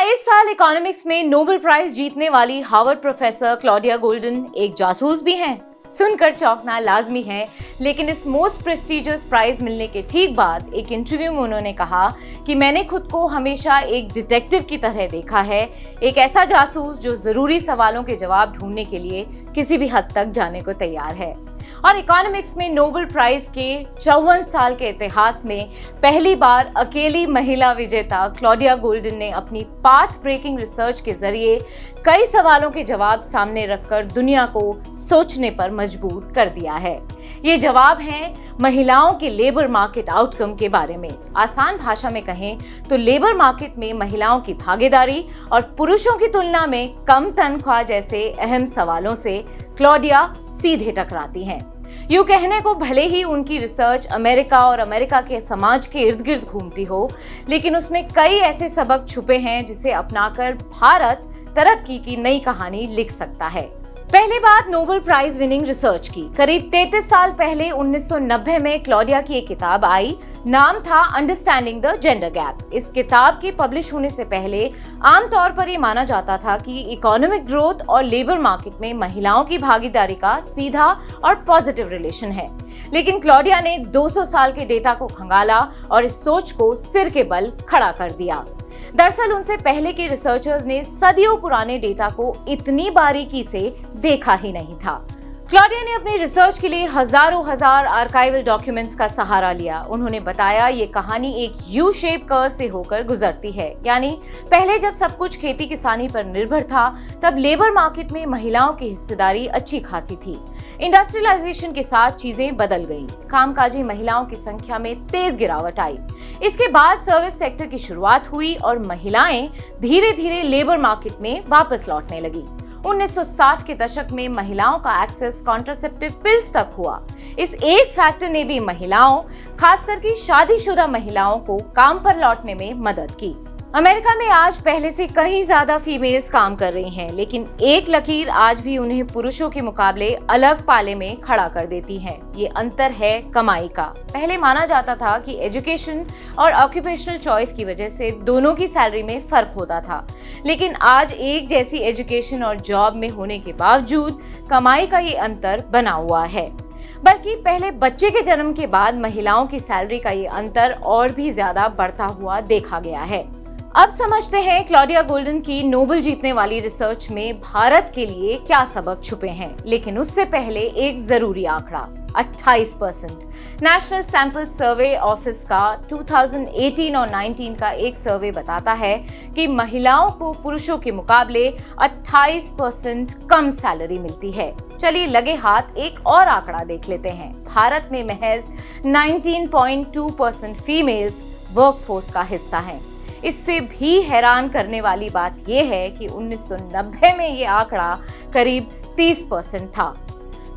इस साल इकोनॉमिक्स में नोबेल प्राइज जीतने वाली हार्वर्ड प्रोफेसर क्लॉडिया गोल्डन एक जासूस भी हैं। सुनकर चौंकना लाजमी है, लेकिन इस मोस्ट प्रेस्टिजियस प्राइज मिलने के ठीक बाद एक इंटरव्यू में उन्होंने कहा कि मैंने खुद को हमेशा एक डिटेक्टिव की तरह देखा है, एक ऐसा जासूस जो जरूरी सवालों के जवाब ढूंढने के लिए किसी भी हद तक जाने को तैयार है। और इकोनॉमिक्स में नोबेल प्राइज के 54 साल के इतिहास में पहली बार अकेली महिला विजेता क्लॉडिया गोल्डन ने अपनी पाथ ब्रेकिंग रिसर्च के जरिए कई सवालों के जवाब सामने रखकर दुनिया को सोचने पर मजबूर कर दिया है। ये जवाब हैं महिलाओं के लेबर मार्केट आउटकम के बारे में। आसान भाषा में कहें तो लेबर मार्केट में महिलाओं की भागीदारी और पुरुषों की तुलना में कम तनख्वाह जैसे अहम सवालों से क्लॉडिया सीधे टकराती हैं। यूं कहने को भले ही उनकी रिसर्च अमेरिका और अमेरिका के समाज के इर्द गिर्द घूमती हो, लेकिन उसमें कई ऐसे सबक छुपे हैं जिसे अपनाकर भारत तरक्की की नई कहानी लिख सकता है। पहली बात नोबेल प्राइज विनिंग रिसर्च की। करीब 33 साल पहले 1990 में क्लॉडिया की एक किताब आई, नाम था अंडरस्टैंडिंग द जेंडर गैप। इस किताब के पब्लिश होने से पहले आमतौर पर यह माना जाता था कि इकोनॉमिक ग्रोथ और लेबर मार्केट में महिलाओं की भागीदारी का सीधा और पॉजिटिव रिलेशन है। लेकिन क्लॉडिया ने 200 साल के डेटा को खंगाला और इस सोच को सिर के बल खड़ा कर दिया। दरअसल उनसे पहले के रिसर्चर्स ने सदियों पुराने डेटा को इतनी बारीकी से देखा ही नहीं था। क्लॉडिया ने अपनी रिसर्च के लिए हजारों आर्काइवल डॉक्यूमेंट्स का सहारा लिया। उन्होंने बताया ये कहानी एक यू शेप कर्व से होकर गुजरती है, यानी पहले जब सब कुछ खेती किसानी पर निर्भर था, तब लेबर मार्केट में महिलाओं की हिस्सेदारी अच्छी खासी थी। इंडस्ट्रियलाइजेशन के साथ चीजें बदल गईं। कामकाजी महिलाओं की संख्या में तेज गिरावट आई। इसके बाद सर्विस सेक्टर की शुरुआत हुई और महिलाएं धीरे धीरे लेबर मार्केट में वापस लौटने लगी। 1960 के दशक में महिलाओं का एक्सेस कॉन्ट्रासेप्टिव पिल्स तक हुआ। इस एक फैक्टर ने भी महिलाओं, खासकर की शादीशुदा महिलाओं को काम पर लौटने में मदद की। अमेरिका में आज पहले से कहीं ज्यादा फीमेल्स काम कर रही हैं, लेकिन एक लकीर आज भी उन्हें पुरुषों के मुकाबले अलग पाले में खड़ा कर देती है। ये अंतर है कमाई का। पहले माना जाता था कि एजुकेशन और ऑक्यूपेशनल चॉइस की वजह से दोनों की सैलरी में फर्क होता था, लेकिन आज एक जैसी एजुकेशन और जॉब में होने के बावजूद कमाई का ये अंतर बना हुआ है। बल्कि पहले बच्चे के जन्म के बाद महिलाओं की सैलरी का ये अंतर और भी ज्यादा बढ़ता हुआ देखा गया है। अब समझते हैं क्लॉडिया गोल्डन की नोबेल जीतने वाली रिसर्च में भारत के लिए क्या सबक छुपे हैं। लेकिन उससे पहले एक जरूरी आंकड़ा, 28%। नेशनल सैंपल सर्वे ऑफिस का 2018 और 19 का एक सर्वे बताता है कि महिलाओं को पुरुषों के मुकाबले 28% कम सैलरी मिलती है। चलिए लगे हाथ एक और आंकड़ा देख लेते हैं। भारत में महज 19.2% फीमेल्स वर्कफोर्स का हिस्सा हैं। इससे भी हैरान करने वाली बात यह है कि 1990 में ये आंकड़ा करीब 30% था।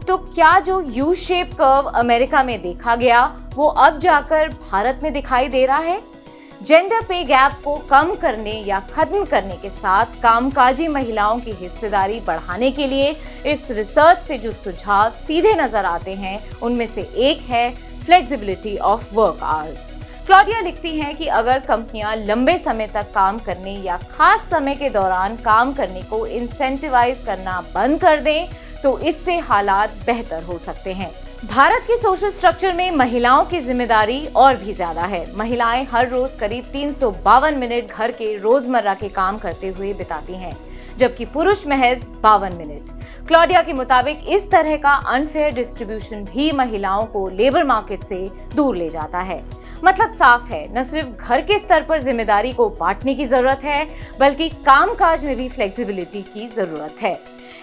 तो क्या जो यू शेप कर्व अमेरिका में देखा गया वो अब जाकर भारत में दिखाई दे रहा है? जेंडर पे गैप को कम करने या खत्म करने के साथ कामकाजी महिलाओं की हिस्सेदारी बढ़ाने के लिए इस रिसर्च से जो सुझाव सीधे नजर आते हैं, उनमें से एक है flexibility of work hours. Claudia लिखती हैं कि अगर कंपनियां लंबे समय तक काम करने या खास समय के दौरान काम करने को इंसेंटिवाइज करना बंद कर दें, तो इससे हालात बेहतर हो सकते हैं। भारत के सोशल स्ट्रक्चर में महिलाओं की जिम्मेदारी और भी ज्यादा है। महिलाएं हर रोज करीब 352 मिनट घर के रोजमर्रा के काम करते हुए बिताती हैं, जबकि पुरुष महज 52 मिनट। क्लॉडिया के मुताबिक इस तरह का अनफेयर डिस्ट्रीब्यूशन भी महिलाओं को लेबर मार्केट से दूर ले जाता है। मतलब साफ है, न सिर्फ घर के स्तर पर जिम्मेदारी को बांटने की जरूरत है, बल्कि कामकाज में भी फ्लेक्सिबिलिटी की जरूरत है।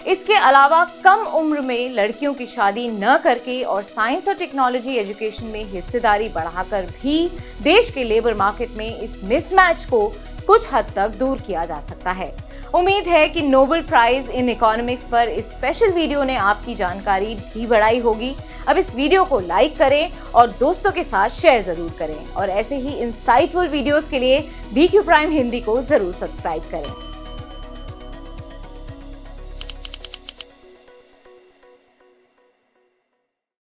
इसके अलावा कम उम्र में लड़कियों की शादी न करके और साइंस और टेक्नोलॉजी एजुकेशन में हिस्सेदारी बढ़ाकर भी देश के लेबर मार्केट में इस मिसमैच को कुछ हद तक दूर किया जा सकता है। उम्मीद है कि नोबेल प्राइज इन इकोनॉमिक्स पर इस स्पेशल वीडियो ने आपकी जानकारी भी बढ़ाई होगी। अब इस वीडियो को लाइक करें और दोस्तों के साथ शेयर जरूर करें, और ऐसे ही इंसाइटफुल वीडियोस के लिए BQ प्राइम हिंदी को जरूर सब्सक्राइब करें।